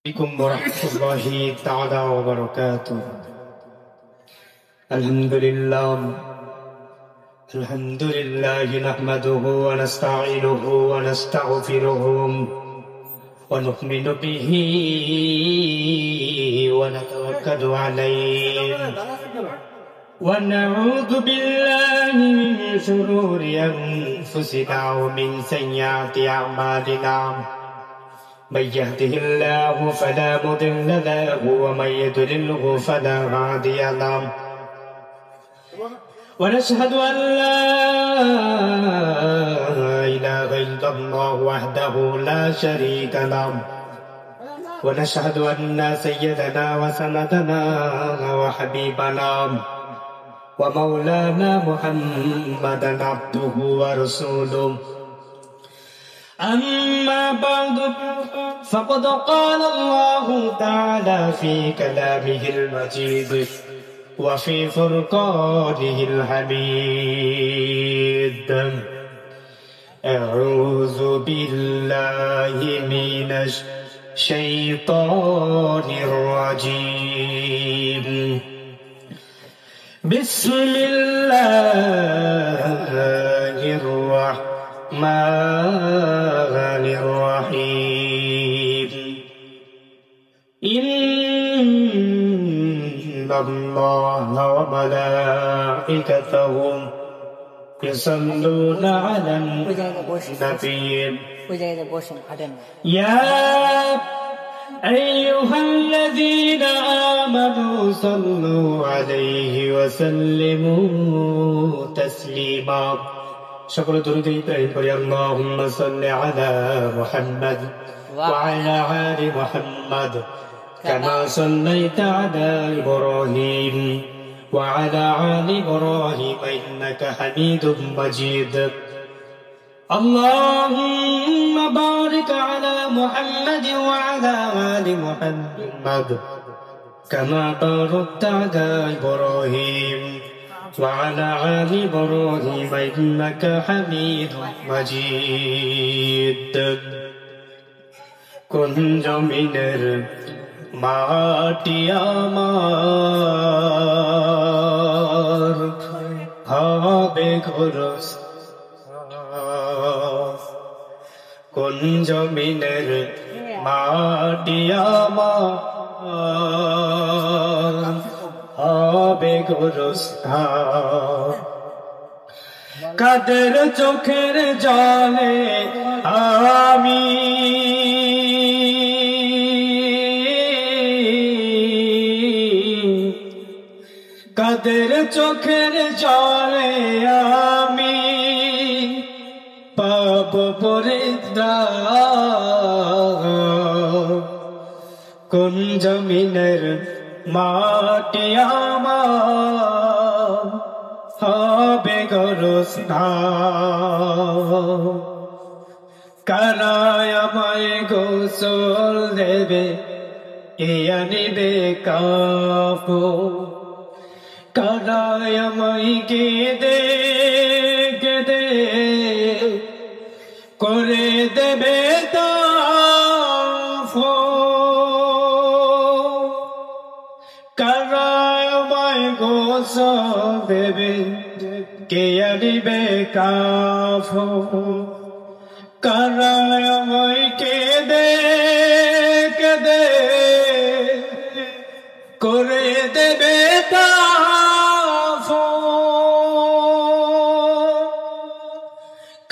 عليكم ورحمة الله تعالى وبركاته. الحمد لله نحمده ونستعينه ونستغفره ونؤمن به ونتوكل عليه ونعوذ بالله من شرور أنفسنا ومن سيئات أعمالنا. من يهده الله فلا مضل له ومن يضلله فلا هادي له. ونشهد أن لا إله إلا الله وحده لا شريك له. ونشهد أن سيدنا وسندنا وحبيبنا ومولانا محمدا عبده ورسوله. أما بعد فقد قال الله تعالى في كلامه المجيد وفي فرقانه الحميد. أعوذ بالله من الشيطان الرجيم. بسم الله الرحمن الرحيم. إن الله وملائكته يصلون على النبي يا أيها الذين آمنوا صلوا عليه وسلموا تسليما. সকল দরুদ ইব্রাহিম পড়ি আল্লাহুম্মা সাল্লি আলা মুহাম্মাদ ওয়া আলা আলি মুহাম্মাদ কামা সাল্লাইতা আলা ইব্রাহিম ওয়া আলা আলি ইব্রাহিম ইন্নাকা হামিদুম মাজিদ. আল্লাহুম্মা বারিক আলা মুহাম্মাদ ওয়া আলা আলি মুহাম্মাদ কামা বারাকতা আলা ইব্রাহিম وعلى آل إبراهيم إنك حميد مجيد. কোন জমিনের মাটি আমার হবে গোরস্থান. কোন জমিনের মাটি আমার হবে গোরস্থান. কাদের চোখের জলে আমি কাদের চোখের জলে আমি পাব পরিত্রাণ. কোন জমিনের মাটি আমার হবে গোরস্থান. কারায় আমায় গোসল দেবে কে আনিবে কাপড়. কারায় আমায় কেঁদে কেঁদে করে দেবে দেবে কে আনিবে কাফন. কারায় আমায় কেঁদে কেঁদে করে দেবে কাফন.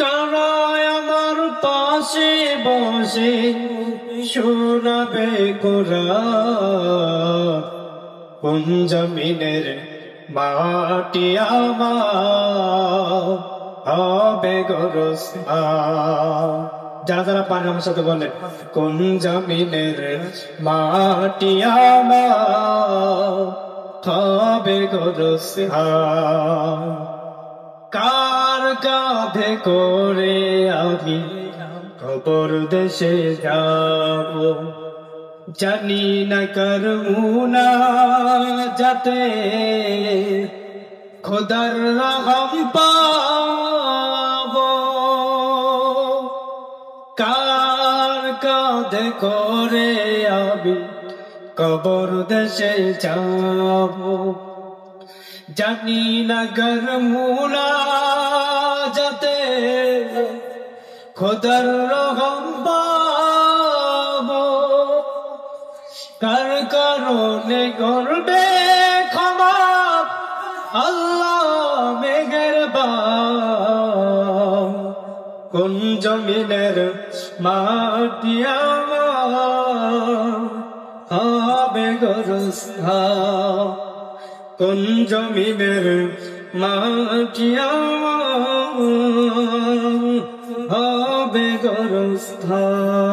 কারায় আমার পাশে বসে শোনাবে কোরআন. কোন জমিনের মাটি আমার হবে গোরস্থান. যারা যারা পারেন আমার সাথে বলেন, কোন জমিনের মাটি আমার হবে গোরস্থান. কার কাঁধে করে আমি কবর দেশে যাব, জানি না করুণা যাতে খোদার রহম পাব. কার বাদ করে আমি কবর দেশে যাব, জানি না গরমুলা যাতে খোদার রহম পাবো, কার কারণে করবে ক্ষমা আল্লাহ মেহেরবান। কোন জমিনের মাটি আমার হবে গোরস্থান, কোন জমিনের মাটি আমার হবে গোরস্থান।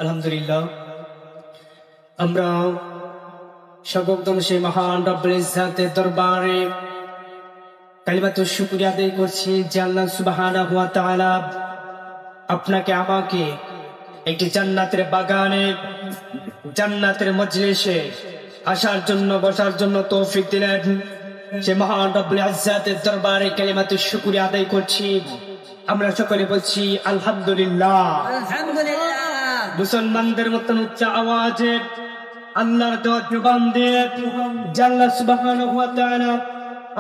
আলহামদুলিল্লাহ, আমরা সর্বপ্রথম সেই মহান রব্বুল ইজ্জাতের দরবারে কালিমাতুশ শুকরিয়া আদায় করছি যে আল্লাহ সুবহানাহু ওয়া তাআলা আপনাকে আমাকে একটি জান্নাতের বাগানে, জান্নাতের মজলিসে আসার জন্য, বসার জন্য তৌফিক দিলেন। সে মহান রব্বুল ইজ্জাতের দরবারে কালিমাতুশ শুকরিয়া আদায় করছি। আমরা সকলে বলছি আলহামদুলিল্লাহ। আলহামদুলিল্লাহ। মুসলমানদের মতন উচ্চ আওয়াজে আল্লাহর দেওয়া জবান দিয়ে আল্লাহ সুবহানাহু ওয়া তাআলা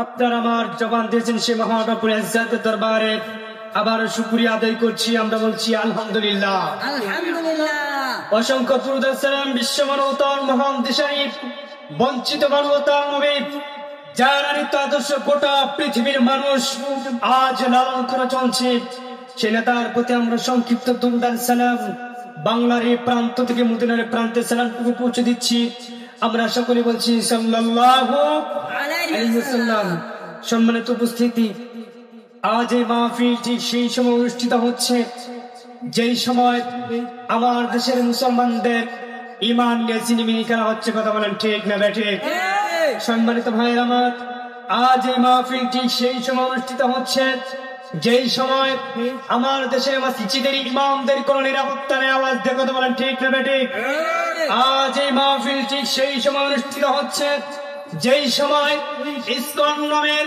আপনার আমার জবান দিয়েছেন সে মহান রব্বুল ইজ্জাতের দরবারে আবার শুকরিয়া আদায় করছি। আমরা বলছি আলহামদুলিল্লাহ। আলহামদুলিল্লাহ। অসংখ্য দুরূদ ও সালাম বিশ্ব মানবতার মহান দিশারি, বঞ্চিত মানবতার নবী, যার আনিত আদর্শ গোটা পৃথিবীর মানুষ আজ লালন করে চলছে, সে নেতার প্রতি আমরা সংক্ষিপ্ত দুরূদ ও সালাম বাংলার এই প্রান্ত থেকে মদিনার প্রান্তে সালামটুকু পৌঁছে দিচ্ছি। আমরা সকলে বলছি সাল্লাল্লাহু আলাইহি ওয়াসাল্লাম। সম্মানিত উপস্থিতি, আজ এই মাহফিল ঠিক সেই সময় অনুষ্ঠিত হচ্ছে যেই সময় আমার দেশের মুসলমানদের ঈমান নিয়ে ছিনিমিনি করা হচ্ছে। কথা বলেন ঠিক না বেঠিক? সম্মানিত ভাইয়ের আমার, আজ এই মাহফিল ঠিক সেই সময় অনুষ্ঠিত হচ্ছে যেই সময় আমার দেশের মসজিদের ইমামদের কোন নিরাপত্তা নেই। আওয়াজ দিয়ে কথা বলেন ঠিক না বেঠিক? আজ এই মাহফিল ঠিক সেই সময় অনুষ্ঠিত হচ্ছে যেই সময় ইসকন নামের